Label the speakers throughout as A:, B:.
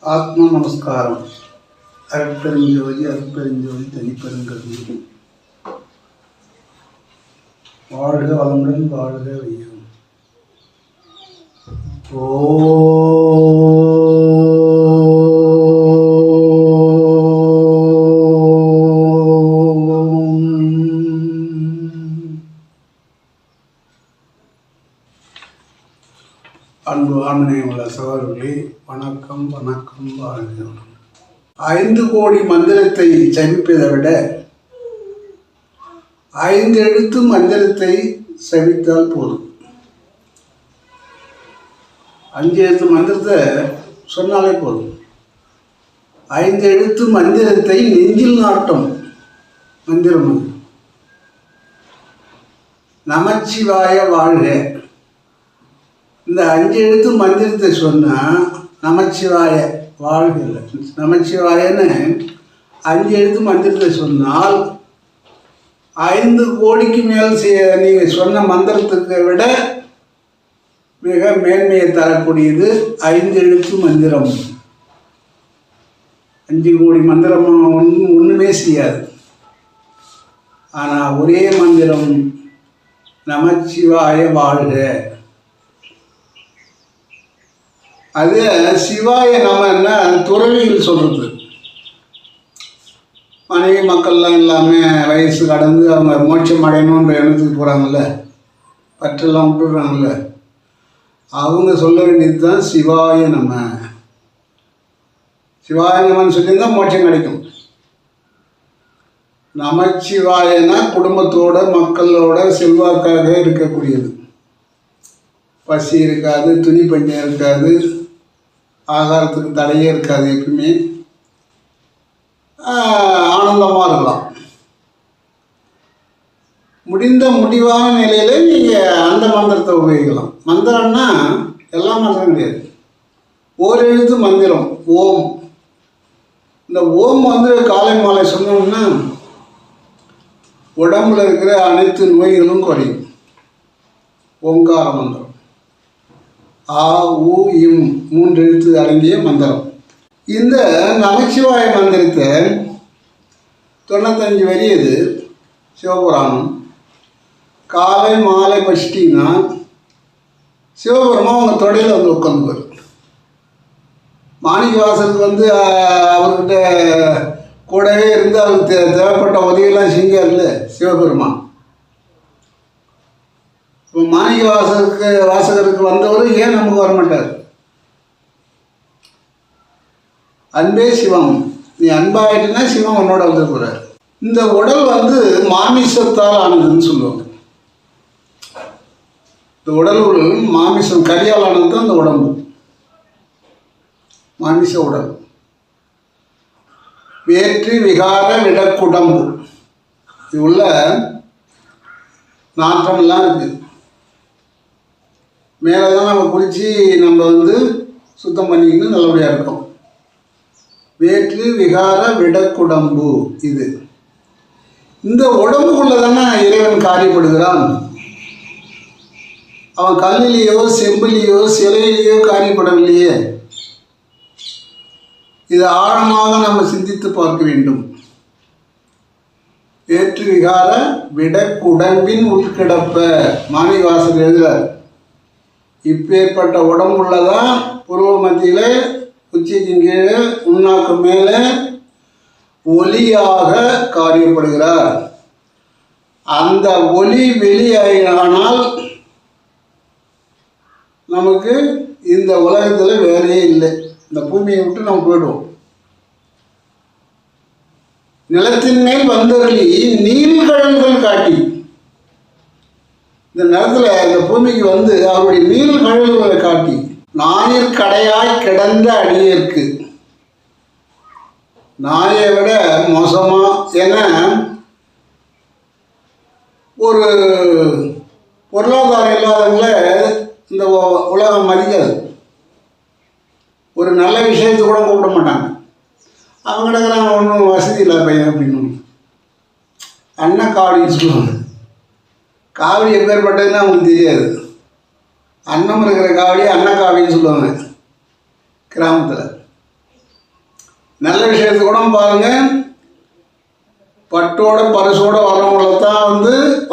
A: ஆத்ம நமஸ்காரம். அருட்பெருஞ்சோதி அருட்பெருஞ்சோதி தனிப்பெருங்கருணை. வாழ்க வளமுடன், வாழ்க வையம். அன்பு ஆன்மீகமுள்ள சகோதரர்களே, வணக்கம் வணக்கம். வாழ்க. 5 கோடி மந்திரத்தை ஜபிப்பதை விட 5 எழுத்து மந்திரத்தை ஜபித்தால் போதும். 5 எழுத்து மந்திரத்தை சொன்னாலே போதும். 5 எழுத்து மந்திரத்தை நெஞ்சில் நாட்டும் மந்திரம் அது. நமச்சிவாய வாழ்க. இந்த 5 எழுத்து மந்திரத்தை சொன்னால் நமச்சிவாய வாழ்க இல்லை, நமச்சிவாயன்னு 5 எழுத்து மந்திரத்தை சொன்னால் 5 கோடிக்கு மேல் நீங்கள் சொன்ன மந்திரத்துக்கு விட மிக மேன்மையை தரக்கூடியது 5 எழுத்து மந்திரம். 5 கோடி மந்திரம் ஒன்றுமே செய்யாது. ஆனால் ஒரே மந்திரம் நமச்சிவாய வாழ்க. அது சிவாய நம துறவிகள் சொல்கிறது. மனைவி மக்கள்லாம் எல்லாமே வயசு கடந்து அவங்க மோட்சம் அடையணுன்ற எண்ணத்துக்கு போகிறாங்கல்ல, பற்றெல்லாம் விட்டுடுறாங்கல்ல, அவங்க சொல்ல வேண்டியது தான் சிவாய நம. சிவாய நமன்னு சொல்லியிருந்தால் மோட்சம் கிடைக்கும். நமச்சிவாயனா குடும்பத்தோட மக்களோட செல்வாக்காக இருக்கக்கூடியது. பசி இருக்காது, துணி பஞ்சம் இருக்காது, ஆகாரத்துக்கு தடையே இருக்காது, எப்பவுமே ஆனந்தமாக இருக்கலாம். முடிவான நிலையில் நீங்கள் அந்த மந்திரத்தை உபயோகிக்கலாம். மந்திரம்னா எல்லா மந்திரம் கிடையாது, ஓர் எழுத்து மந்திரம் ஓம். இந்த ஓம் காலை மாலை சொன்னோம்னா உடம்புல இருக்கிற அனைத்து நோய்களும் குறையும். ஓங்கார மந்திரம், ஆ உ இம் 3 எழுத்து அடங்கிய மந்திரம். இந்த நமச்சிவாய மந்திரத்தை 95 வரி இது சிவபுராணம். காலை மாலை படிச்சிட்டிங்கன்னா சிவபெருமான் அவங்க தொடையில் வந்து உட்காந்துப்பார். மாணிக்க வாசலுக்கு அவர்கிட்ட கூடவே இருந்து அவருக்கு தேவைப்பட்ட உதவியெல்லாம் செஞ்சார்ல சிவபெருமான். இப்போ மாணிக்க வாசகருக்கு வந்தவர் ஏன் நமக்கு வரமாட்டார்? அன்பே சிவம், நீ அன்பாயிட்டுனா சிவம் உன்னோட வந்து போகிறார். இந்த உடல் மாமிசத்தால் ஆனதுன்னு சொல்லுவாங்க. இந்த உடல் மாமிசம் கரியால் ஆனது தான் இந்த உடம்பு, மாமிச உடல். வேற்று விகார விடக்குடம்பு, இது உள்ள நாற்றமெல்லாம் இருக்குது. மேலே தான் நம்ம குளித்து நம்ம சுத்தம் பண்ணிக்கணும், நல்லபடியாக இருக்கும். வேற்று விகார விடக்குடம்பு இது. இந்த உடம்புக்குள்ள தானே இறைவன் காரியப்படுகிறான். அவன் கல்லிலேயோ செம்பிலேயோ சிலையிலேயோ காரியப்படவில்லையே. இது ஆழமாக நம்ம சிந்தித்து பார்க்க வேண்டும். வேற்று விகார விடக்குடம்பின் உள்கிடப்ப மாணிவாசகர் எழுதுகிறார். இப்பேற்பட்ட உடம்புள்ளதான் புருவ மத்தியில் உச்சிக்கு கீழே உண்ணாக்கு மேலே ஒலியாக காரியப்படுகிறார். அந்த ஒலி வெளியானால் நமக்கு இந்த உலகத்தில் வேலையே இல்லை. இந்த பூமியை விட்டு நம்ம போயிடுவோம். நிலத்தின் மேல் வந்தவர்களி நீள்கழல்கள் காட்டி, இந்த நிலத்தில் இந்த பூமிக்கு அவருடைய நீள்கழல்களை காட்டி, நாயிற் கடையாய் கிடந்த அடியேற்கு, நாயை விட மோசமா என ஒரு பொருளாதாரம் இல்லாதவங்கள இந்த உலகம் மதிக்காது. ஒரு நல்ல விஷயத்தை கூட கூப்பிட மாட்டாங்க. அவங்கள்ட்ட ஒன்றும் வசதி இல்லை பையன் அப்படின்னு அன்னக்காடின்னு சொல்லுவாங்க. காவடி எப்பேற்பட்டதுன்னு அவங்களுக்கு தெரியாது. அன்னம் இருக்கிற காவடி அன்னக்காவடின்னு சொல்லுவாங்க கிராமத்தில். நல்ல விஷயத்துக்கு கூட பாருங்கள், பட்டோட பரிசோடு வரவங்கள தான்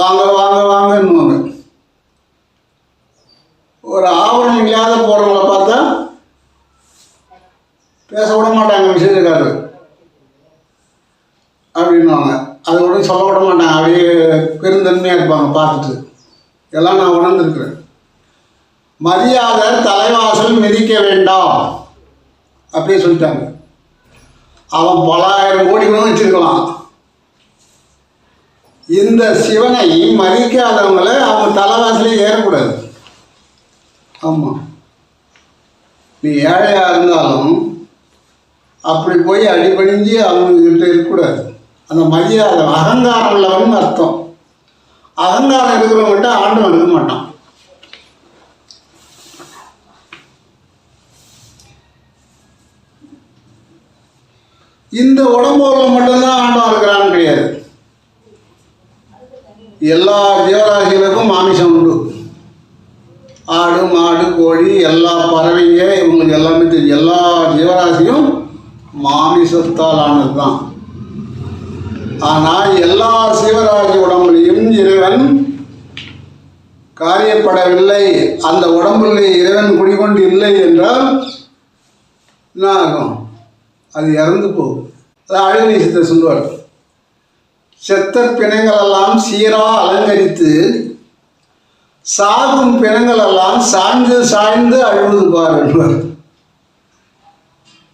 A: வாங்க வாங்க வாங்கன்னுவாங்க. ஒரு ஆவணம் இல்லாத போகிறவங்கள பார்த்தா பேச விட மாட்டாங்க, விஷயத்துக்காரர் அப்படின்வாங்க. அது கூட சொல்ல விட மாட்டாங்க, அப்படியே பெருந்தன்மையாக இருப்பாங்க பார்த்துட்டு. எல்லாம் நான் உணர்ந்துருக்குறேன். மரியாதை தலைவாசல் மிதிக்க வேண்டாம் அப்படியே சொல்லிட்டாங்க. அவன் பல ஆயிரம் கோடி கூட வச்சுருக்கலாம். இந்த சிவனை மதிக்காதவங்களை அவங்க தலைவாசலே ஏறக்கூடாது. ஆமாம், நீ ஏழையாக இருந்தாலும் அப்படி போய் அடிபணிஞ்சு அவங்கக்கிட்ட இருக்கக்கூடாது. அந்த மரியாதை அகங்காரம் உள்ளவன் அர்த்தம். அகங்காரம் இருக்கிறவங்ககிட்ட ஆண்டவன் இருக்க மாட்டான். இந்த உடம்போல மட்டும்தான் ஆண்டவன் இருக்கிறான்னு கிடையாது. எல்லா ஜீவராசிகளுக்கும் மாமிசம் உண்டு. ஆடு மாடு கோழி எல்லா பறவைங்க இவங்களுக்கு எல்லாமே தெரியும். எல்லா ஜீவராசியும் மாமிசத்தால் ஆனது தான். ஆனால் எல்லா ஜீவராசி உடம்புலையும் இறைவன் காரியப்படவில்லை. அந்த உடம்புல இறைவன் குடிகொண்டு இல்லை என்றால் என்ன ஆகும்? அது இறந்து போகும். அது அழகு சித்தர் சொல்லுவார், செத்த பிணங்களெல்லாம் சீரா அலங்கரித்து சாகும் பிணங்களெல்லாம் சாய்ந்து சாய்ந்து அழுவது பாருன்றார்.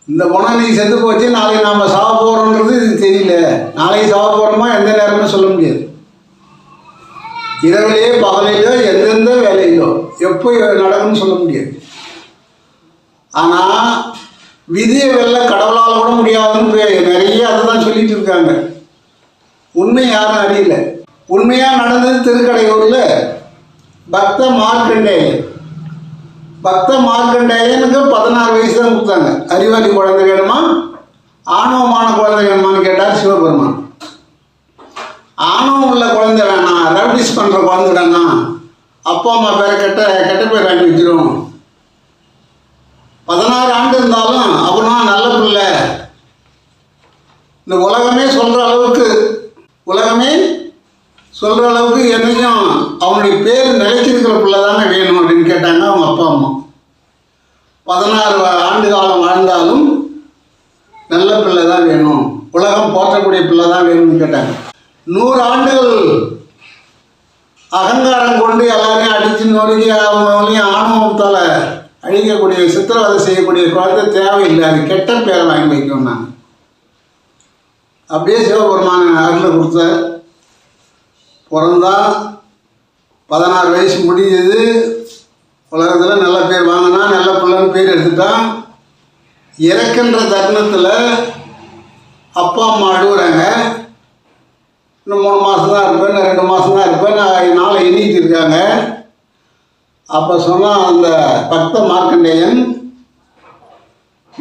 A: இந்த குணம் நீ செத்து போச்சு, நாளைக்கு நாம் சாக போகிறோன்றது இது தெரியல. நாளைக்கு சாக போகிறோமா எந்த நேரமும் சொல்ல முடியாது. இரவிலேயே பகலிலோ எந்தெந்த வேலையிலோ எப்போ நடக்கும்னு சொல்ல முடியாது. ஆனால் விதியை வெல்ல கடவுளால் கூட முடியாதுன்னு நிறைய அதை தான் சொல்லிட்டு இருக்காங்க. உண்மை யாரும் அறியல. உண்மையாக நடந்தது திருக்கடையூரில் பக்த மார்க்கண்டேயன். பக்த மார்க்கண்டேயனுக்கு 16 வயசு தான் கொடுத்தாங்க. அறிவாளி குழந்தை வேணுமா ஆணவமான குழந்தை வேணுமான்னு கேட்டார் சிவபெருமான். ஆணவம் உள்ள குழந்தை வேணாம், ரவுடிஸ் பண்ணுற குழந்தை வேணாம், அப்பா அம்மா பேரை கெட்ட பேர் வாங்கி வச்சிரும். 16 ஆண்டு இருந்தாலும் அவனா நல்ல பிள்ளை, இந்த உலகமே சொல்கிற அளவுக்கு என்னையும் அவனுடைய பேர் நிலைச்சிருக்கிற பிள்ளை தானே வேணும் அப்படின்னு கேட்டாங்க அவங்க அப்பா அம்மா. 16 ஆண்டு காலம் வாழ்ந்தாலும் நல்ல பிள்ளை தான் வேணும், உலகம் போற்றக்கூடிய பிள்ளை தான் வேணும்னு கேட்டாங்க. 100 ஆண்டுகள் அகங்காரம் கொண்டு எல்லாரையும் அடித்து நொறுக்கி அவங்களையும் ஆணவத்தால் அழிக்கக்கூடிய சித்திரவதை செய்யக்கூடிய குழந்தை தேவையில்லை, அது கெட்ட பேரை வாங்கி வைக்கணும். நான் அப்படியே சிவபெருமான அருளை கொடுத்த பிறந்தா 16 வயசு முடிஞ்சது. உலகத்தில் நல்ல பேர் வாங்கினா, நல்ல பிள்ளைன்னு பேர் எடுத்துட்டான். இறக்கின்ற தருணத்தில் அப்பா அம்மா அழுகுறாங்க. இன்னும் 3 மாதம் தான் இருப்பேன், 2 மாதம் தான் இருப்பேன், நாளை எண்ணிட்டு இருக்காங்க. அப்போ சொன்னால் அந்த பக்த மார்க்கண்டேயன்,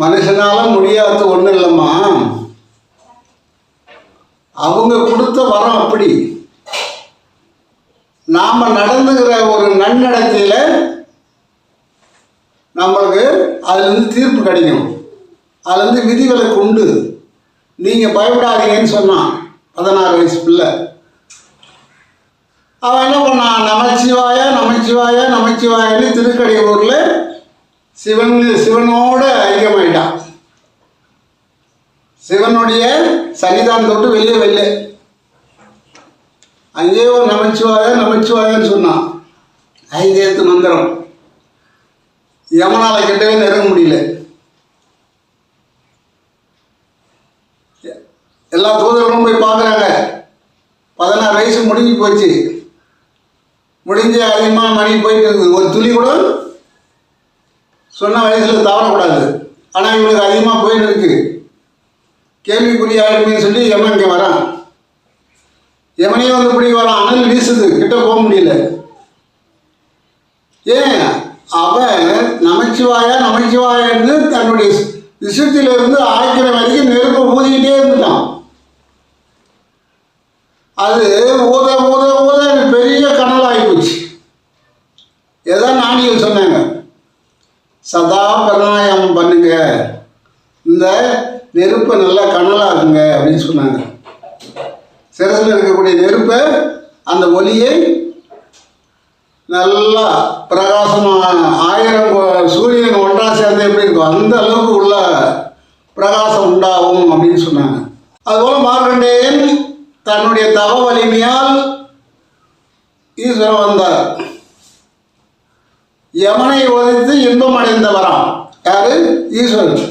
A: மனுஷனால் முடியாத ஒன்றும் இல்லைம்மா, அவங்க கொடுத்த வரம் அப்படி. நாம் நடந்துக்கிற ஒரு நன்னடத்தையில் நம்மளுக்கு அதுலேருந்து தீர்ப்பு கிடைக்கும், அதுலேருந்து விதிவிலக்கு உண்டு, நீங்கள் பயப்படாதீங்கன்னு சொன்னான் 16 வயசு பிள்ளை. அவன் என்ன பண்ணான்? நமச்சிவாய நமச்சிவாய நமச்சிவாயன்னு திருக்கடையூரில் சிவனோடு ஐக்கியமாயிட்டான். சிவனுடைய சன்னிதானம் தொட்டு வெளியே அங்கேயே ஒரு நமச்சிவாயன்னு சொன்னான். 5 எழுத்து மந்திரம். யமனால கிட்டவே நெருங்க முடியல. எல்லா தூதர்களும் போய் பார்க்குறாங்க. 16 வயசு முடிஞ்சு போச்சு, முடிஞ்சு அதிகமாக மணி போயிட்டு இருக்குது. ஒரு துளி கூட சொன்ன வயசில் தவறக்கூடாது. ஆனால் இவனுக்கு அதிகமாக போயிட்டு இருக்கு, கேள்விக்குரிய ஆளுமைன்னு சொல்லி யமன் இங்கே வரான். யமனே இப்படி வரான், அனல் வீசுது, கிட்ட போக முடியல. ஏன்? அவன் நமச்சிவாயன்னு தன்னுடைய விஷயத்திலிருந்து ஆய்க்கிற வரைக்கும் நெருப்பு ஊதிக்கிட்டே இருந்துட்டான். அது ஊத ஊத ஊத பெரிய கனல் நெருப்பை நல்லா கனலாகுங்க அப்படின்னு சொன்னாங்க. சிரசில் இருக்கக்கூடிய நெருப்பை, அந்த ஒளியை நல்லா பிரகாசமாக 1000 சூரியன் ஒன்றா சேர்ந்து எப்படி இருக்கும் அந்த அளவுக்கு உள்ள பிரகாசம் உண்டாகும் அப்படின்னு சொன்னாங்க. அதுபோல் மார்க்கண்டேயன் தன்னுடைய தவ வலிமையால் ஈஸ்வரன் வந்தார். யமனை உதைத்து இன்பம் அடைந்தவராம். யாரு? ஈஸ்வரன்.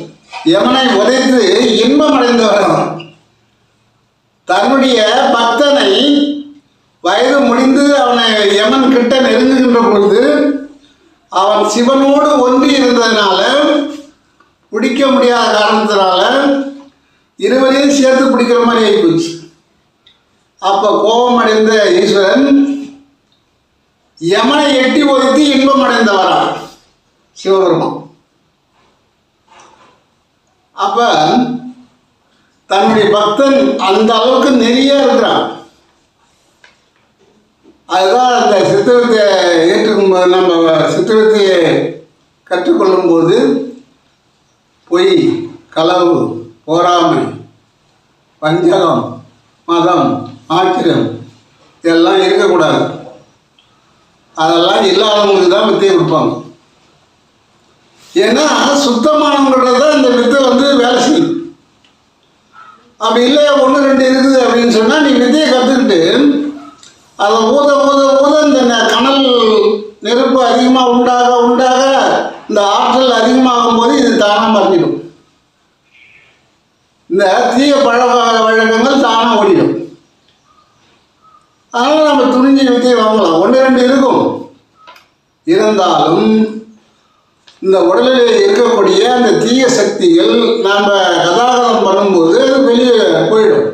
A: யமனை உதைத்து இன்பம் அடைந்தவராம். தன்னுடைய பக்தனை வயது முடிந்து அவனை யமன் கிட்ட நெருங்குகின்ற பொழுது அவன் சிவனோடு ஒன்றி இருந்ததுனால, பிடிக்க முடியாத காரணத்தினால இருவரையும் சேர்த்து பிடிக்கிற மாதிரி ஆகிப்போச்சு. அப்போ கோபம் அடைந்த ஈஸ்வரன் யமனை எட்டி ஒதுக்கி இன்பம் அடைந்தவரா சிவபெருமான். அப்ப தன்னுடைய பக்தன் அந்த அளவுக்கு நெறியா இருக்கிறான். அதுதான் அந்த சித்தவித்தையை ஏற்றுக்கும் போது, நம்ம சித்தவித்தையை கற்றுக்கொள்ளும் போது பொய், களவு, போராமை, வஞ்சகம், மதம், ஆத்திரம் இதெல்லாம் இருக்கக்கூடாது. அதெல்லாம் இல்லாதவங்களுக்கு தான் வித்தையை கொடுப்பாங்க. ஏன்னா சுத்தமானவங்களோட தான் இந்த வித்தை வேலை செய்யும். அப்படி இல்லை 1 2 இருக்குது அப்படின்னு சொன்னால், நீ வித்தையை கற்றுக்கிட்டு அதை ஊத ஊத ஊத இந்த கனல் நெருப்பு அதிகமாக உண்டாக உண்டாக இந்த ஆற்றல் அதிகமாகும் போது இது தானாக மறைஞ்சிடும். இந்த தீய வழக்கங்கள் தானாக ஓடிடும். அதனால் நம்ம துணிஞ்சு வித்தையை வாங்கலாம். 1 2 இருக்கும். இருந்தாலும் இந்த உடலில் இருக்கக்கூடிய அந்த தீய சக்திகள் நாம் கதாகதம் பண்ணும்போது அது வெளியே போயிடும்.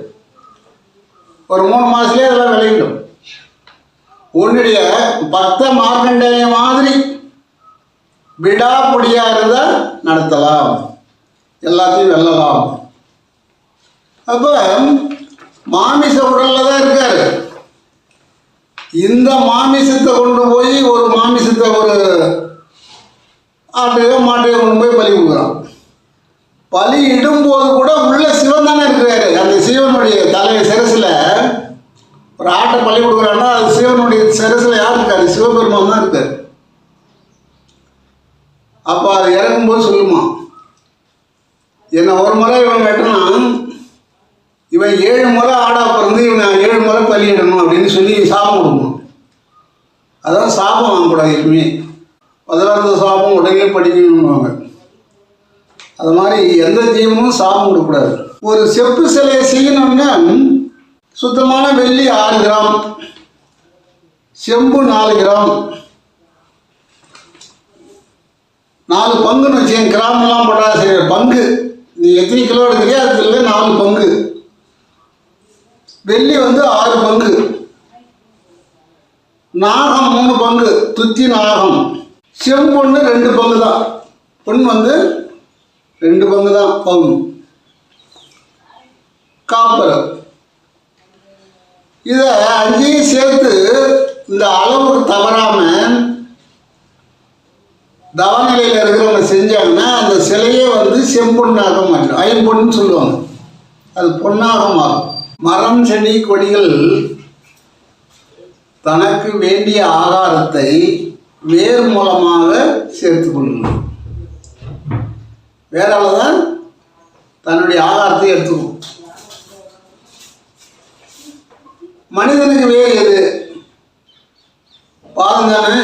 A: ஒரு 3 மாதத்துலேயே அதெல்லாம் விளையிடும். உன்னுடைய பக்த மார்க்கண்டேய மாதிரி விடாப்பிடியாக இருந்தால் நடத்தலாம், எல்லாத்தையும் வெல்லலாம். அப்போ மாமிச உடலில் தான் இருக்காரு. இந்த மாமிசத்தை கொண்டு போய் ஒரு மாமிசத்தை ஒரு ஆட்டையோ மாட்டையோ கொண்டு போய் பலி கொடுக்குறான். பலி இடும்போது கூட உள்ள சிவன் தானே இருக்கிறாரு. அந்த சிவனுடைய தலை சிரசில் ஒரு ஆட்டை பலி கொடுக்குறான்னா அது சிவனுடைய சிரசில் யார் இருக்காரு? சிவபெருமான் தான் இருக்காரு. அப்போ அது இறக்கும்போது சொல்லுமா, என்னை ஒரு முறை இவன் வெட்டினான், இவன் 7 முறை ஆடா பிறந்து இவன் 7 முறை பலியிடணும் அப்படின்னு சொல்லி சாபம் கொடுக்கணும். அதான் சாபம் வாங்கக்கூடாது. எதுவுமே 11 சாபம் உடனே படிக்கணும்னுவாங்க. அது மாதிரி எந்த ஜீவனும் சாபம் கொடுக்கக்கூடாது. ஒரு செப்பு சிலையை செய்யணும்னா சுத்தமான வெள்ளி 6 கிராம், செம்பு 4 கிராம், 4 பங்குன்னு வச்சுக்கேன். கிராமெல்லாம் போட்டால் சரி, பங்கு நீ எத்தனை கிலோ எடுக்கிறியோ அதுல 4 பங்கு. வெள்ளி 6 பங்கு, நாகம் 3 பங்கு, துத்தி நாகம், செம்பொண்ணு 2 பங்கு தான். பொன் 2 பங்கு தான் பங்கு. காப்பர் இதை 5 சேர்த்து இந்த அளவுக்கு தவறாம தவநிலையில் இருக்கிறவங்க செஞ்சாங்கன்னா அந்த சிலையே செம்பொண்ணாக மாற்றும். ஐம்பொன்னு சொல்லுவாங்க. அது பொன்னாக மாறும். மரம், செடி, கொடிகள் தனக்கு வேண்டிய ஆகாரத்தை வேர் மூலமாக சேர்த்து கொள்ளும். வேறால தான் தன்னுடைய ஆகாரத்தை எடுத்துக்கும். மனிதனுக்கு வேர் எது? பாதம் தானே.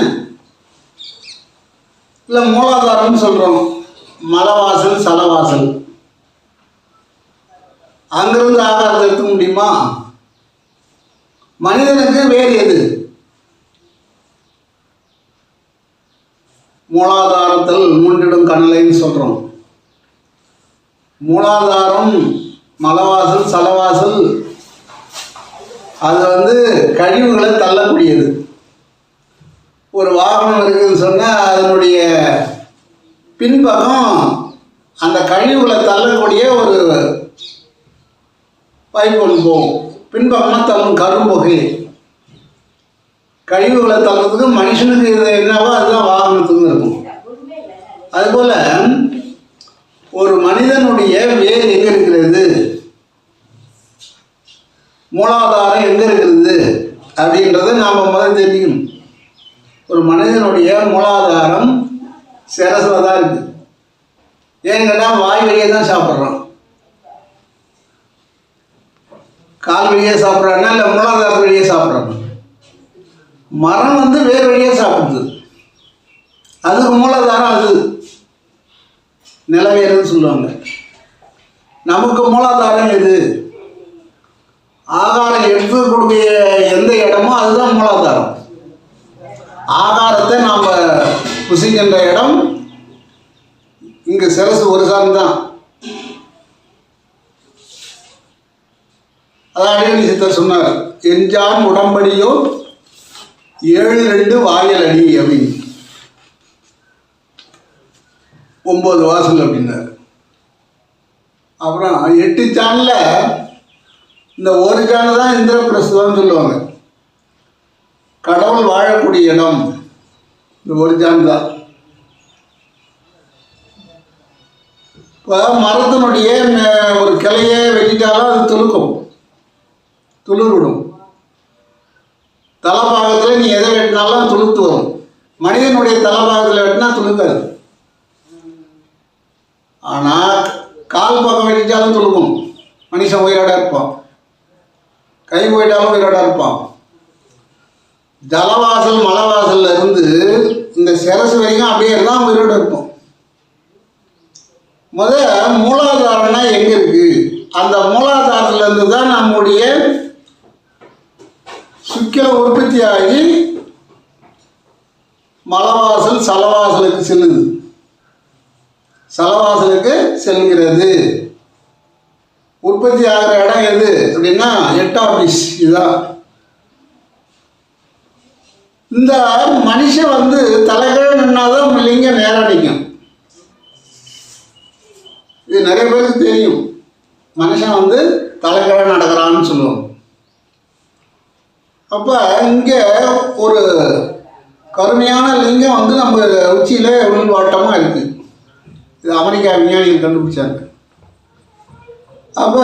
A: இல்லை மூலாதாரம்னு சொல்கிறோம். மலவாசல், சலவாசல். அங்கிருந்து ஆகாரத்தை எடுத்துக்க முடியுமா? மனிதனுக்கு வேறு எது? மூலாதாரத்தில் மூன்றிடும் கனலைன்னு சொல்கிறோம். மூலாதாரம், மலவாசல், சலவாசல் அது கழிவுகளை தள்ளக்கூடியது. ஒரு வாகனம் இருக்குதுன்னு சொன்னால் அதனுடைய பின்பக்கம் அந்த கழிவுகளை தள்ளக்கூடிய ஒரு பைப் ஒன்று போகும். பின்பக்கமாக தள்ளும் கரும்புகை. கழிவுகளை தள்ளுறதுக்கு மனுஷனுக்கு இது என்னவோ அதுதான் வாகனத்துக்கும் இருக்கும். அதுபோல் ஒரு மனிதனுடைய வேர் எங்கே இருக்கிறது, மூலாதாரம் எங்கே இருக்கிறது அப்படின்றத நாம் முதல்ல தெரிஞ்சுக்கணும். ஒரு மனிதனுடைய மூலாதாரம் சிரசில் தான் இருக்குது. ஏன்னு கேட்டால் வாய் வழியே தான் சாப்பிட்றோம். கால் வழியே சாப்பிட்றான்னா இல்லை மூலாதாரத்து வழியே சாப்பிட்றாங்க. மரம் வந்து வேறு வழியே சாப்பிடுது, அதுக்கு மூலாதாரம் அது நிலவேறுன்னு சொல்லுவாங்க. நமக்கு மூலாதாரம் எது? ஆகாரம் எடுத்து கொடுக்க எந்த இடமோ அதுதான் மூலாதாரம். ஆகாரத்தை நாம் புசிக்கின்ற இடம் இங்கே சிரசு ஒரு சார்ந்து தான். அதான் அடிக்கடி சித்தர் சொன்னார், எஞ்சான் உடம்படியோ 7-2 வாயல் அடி அப்படின்னு, 9 வாசல் அப்படின்னாரு. அப்புறம் 8 சாணில் இந்த ஒரு சாணி தான் இந்திரபிரஸ்தம்னு சொல்லுவாங்க. கடவுள் வாழக்கூடிய இடம் இந்த ஒரு சாணி தான். இப்போ மரத்தினுடைய ஒரு கிளையை வெட்டிட்டாலும் அது துளுக்கும், துளிர் விடும். தலைபாகத்தில் நீ எதை வெட்டினாலும் துளுத்து வரும். மனிதனுடைய தலைபாகத்தில் வெட்டினா துளுக்காது. ஆனால் கால் பக்கம் வெட்டிட்டாலும் துளுக்கும். மனுஷன் உயிரோட இருப்பான், கை போயிட்டாலும் உயிரோட இருப்பான். ஜலவாசல் மலைவாசல்ல இருந்து இந்த சிரசு வரைக்கும் அப்படியே எல்லாம் உயிரோட இருப்போம். மூலாதாரம்னா எங்கே இருக்கு? அந்த மூலாதாரத்துலேருந்து தான் நம்முடைய சுக்கிலம் உற்பத்தி ஆகி மலவாசல் சலவாசலுக்கு செல்லுது, சலவாசலுக்கு செல்கிறது. உற்பத்தி ஆகிற இடம் எது அப்படின்னா எட்டாபிஸ். இதுதான் இந்த மனுஷன் வந்து தலைகீழ் நின்னாதான் லிங்கம் நேராக நிற்கும். இது நிறைய பேருக்கு தெரியும். மனுஷன் வந்து தலைகீழ் நடக்கிறான்னு சொல்லுவோம். அப்போ இங்கே ஒரு கருமையான லிங்கம் வந்து நம்ம உச்சியில் உள்வாட்டமாக இருக்குது. இது அமெரிக்கா விஞ்ஞானிகள் கண்டுபிடிச்சாங்க. அப்போ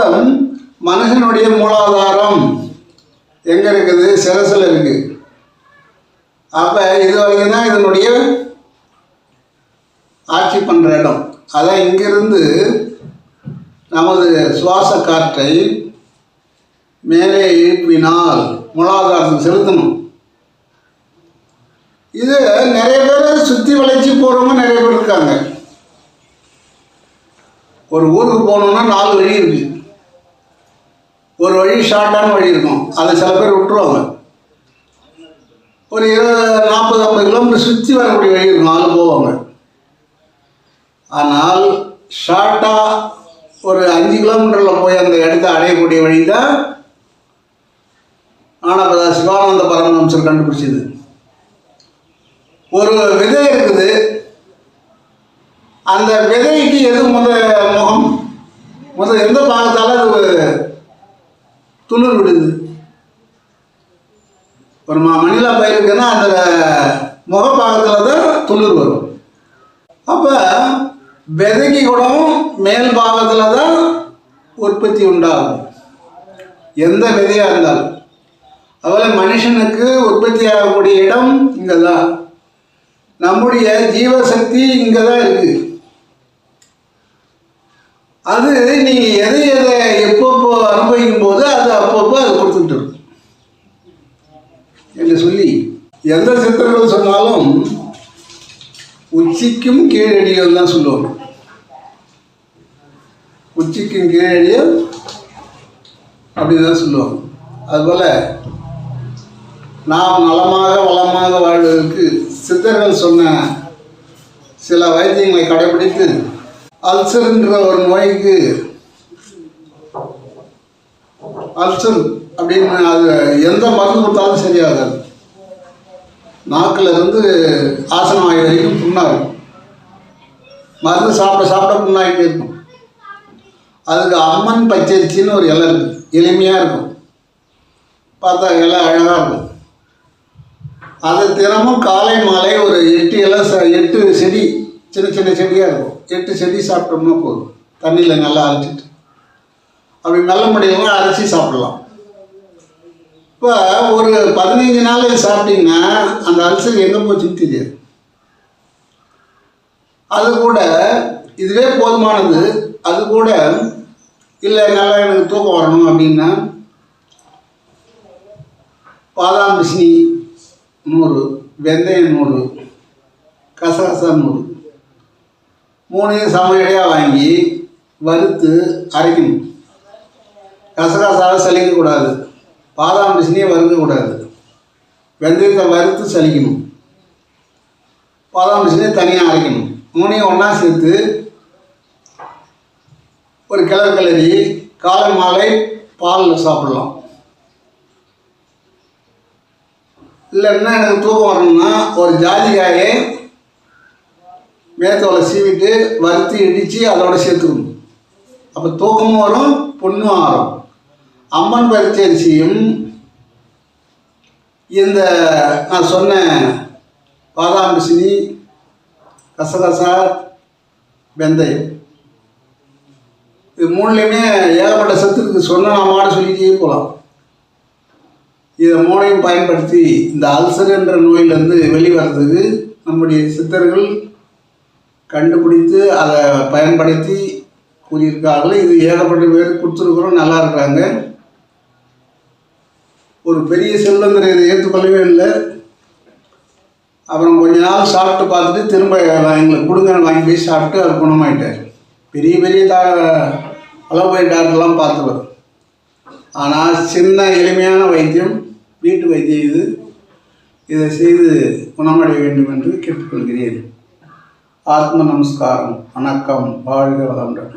A: மனுஷனுடைய மூலாதாரம் எங்கே இருக்குது? சிரசில் இருக்குது. அப்போ இது வரைக்கும் தான் இதனுடைய ஆட்சி பண்ணுற இடம். அதான் இங்கிருந்து நமது சுவாச காற்றை மேலே எழுப்பினால் மூலாதாரத்துக்கு செலுத்தணும். இது நிறைய பேர் சுற்றி வளைச்சி போகிறவங்க நிறைய பேர் இருக்காங்க. ஒரு ஊருக்கு போகணுன்னா 4 வழி இருக்குது. ஒரு வழி ஷார்ட்டான வழி இருக்கும், அதை சில பேர் விட்டுருவாங்க. ஒரு 40-50 கிலோமீட்டர் சுற்றி வரக்கூடிய வழி இருக்கும், அதில் போவாங்க. ஆனால் ஷார்ட்டாக ஒரு 5 கிலோமீட்டரில் போய் அந்த இடத்த அடையக்கூடிய வழி தான் ஞானபதா சிவானந்த பரமஹம்சர் கண்டுபிடிச்சது. ஒரு விதை இருக்குது, அந்த விதைக்கு எது முகம் எந்த பாகத்தால் அது துளிர் விடுது? ஒரு மணிலா பயிருக்குன்னா அந்த முகப்பாகத்தில் தான் துளிர் வரும். அப்போ விதைக்கு கூட மேல் பாகத்தில் தான் உற்பத்தி உண்டாகும், எந்த விதையாக இருந்தாலும். அதுபோல் மனுஷனுக்கு உற்பத்தி ஆகக்கூடிய இடம் இங்கே தான். நம்முடைய ஜீவசக்தி இங்கே தான் இருக்குது. அது நீங்கள் எதை எப்பப்போ அனுபவிக்கும் போது அது அப்பப்போ அது கொடுத்துட்டு இருக்கும் என்று சொல்லி எந்த சித்தர்கள் சொன்னாலும் உச்சிக்கும் கீழடியும் தான் சொல்லுவாங்க. உச்சிக்கும் கீழடியும் அப்படின்னு தான் சொல்லுவாங்க. அதுபோல் நாம் நலமாக வளமாக வாழ்வதற்கு சித்தர்கள் சொன்ன சில வைத்தியங்களை கடைபிடித்து அல்சர்ன்ற ஒரு நோய்க்கு அல்சர் அப்படின்னு அது எந்த மருந்து கொடுத்தாலும் சரியாகாது. நாக்கில் இருந்து ஆசனம் ஆகி வரைக்கும் புண்ணாகும். மருந்து சாப்பிட சாப்பிட புண்ணாகிட்டே இருக்கும். அதுக்கு அம்மன் பச்சரிசின்னு ஒரு இலை இருக்குது, எளிமையாக இருக்கும், பார்த்தா இலை அழகாக இருக்கும். அது தினமும் காலை மாலை ஒரு 8 இலை 8 செடி சின்ன சின்ன செடியாக இருக்கும். 8 செடி சாப்பிட்டோம்னா போதும். தண்ணியில் நல்லா அரைச்சிட்டு அப்படி மெல்ல முடியலன்னா அரைச்சி சாப்பிட்லாம். இப்போ ஒரு 15 நாள் சாப்பிட்டீங்கன்னா அந்த அல்சர் எங்கே போச்சுன்னு தெரியாது. அது கூட இதுவே போதுமானது. அது கூட இல்லை நல்லா எனக்கு தூக்கம் வரணும் அப்படின்னா பாதாம் பிசினி 100, வெந்தயம் 100, கசகசா 100, 3 சமையலையாக வாங்கி வறுத்து அரைக்கணும். கசகசாவை சலிக்கக்கூடாது, பாதாம் பிசினியை வறுக்கக்கூடாது, வெந்தயத்தை வறுத்து சலிக்கணும், பாதாம் பிசினியை தனியாக அரைக்கணும். 3 ஒன்றா சேர்த்து ஒரு கிளறி காலை மாலை பாலில் சாப்பிடலாம். இல்லைன்னா எனக்கு தூக்கம் வரணும்னா ஒரு ஜாதிக்காயை மேத்தோலை சீவிட்டு வறுத்து இடித்து அதோட சேர்த்துக்கணும். அப்போ தூக்கமும் வரும், புண்ணும் ஆறும். அம்மன் பரிச்சரிசியும் இந்த நான் சொன்ன பாதாம் பிசினி, கசகசா, வெந்தயம், இது 3லையுமே ஏகப்பட்ட சத்துக்கு சொன்ன நாமாட சொல்லிட்டே போகலாம். இதை 3ஐயும் பயன்படுத்தி இந்த அல்சர் என்ற நோயிலிருந்து வெளிவரதுக்கு நம்முடைய சித்தர்கள் கண்டுபிடித்து அதை பயன்படுத்தி கூறியிருக்கார்கள். இது ஏகப்பட்ட பேர் கொடுத்துருக்குறோம், நல்லா இருக்கிறாங்க. ஒரு பெரிய செல்வங்கிற இதை ஏற்றுக்கொள்ளவே இல்லை. அப்புறம் கொஞ்ச நாள் சாப்பிட்டு பார்த்துட்டு திரும்ப எங்களுக்கு கொடுங்கன்னு வாங்கி போய் சாப்பிட்டு அது குணமாயிட்டார். பெரிய பெரிய அளவு டாக்டர்லாம் பார்த்துவர். ஆனால் சின்ன எளிமையான வைத்தியம், வீட்டு வைத்தியம் இது. இதை செய்து குணமடைய வேண்டும் என்று கேட்டுக்கொள்கிறேன். ஆத்ம நமஸ்காரம். வணக்கம். வாழ்க வளமுடன்.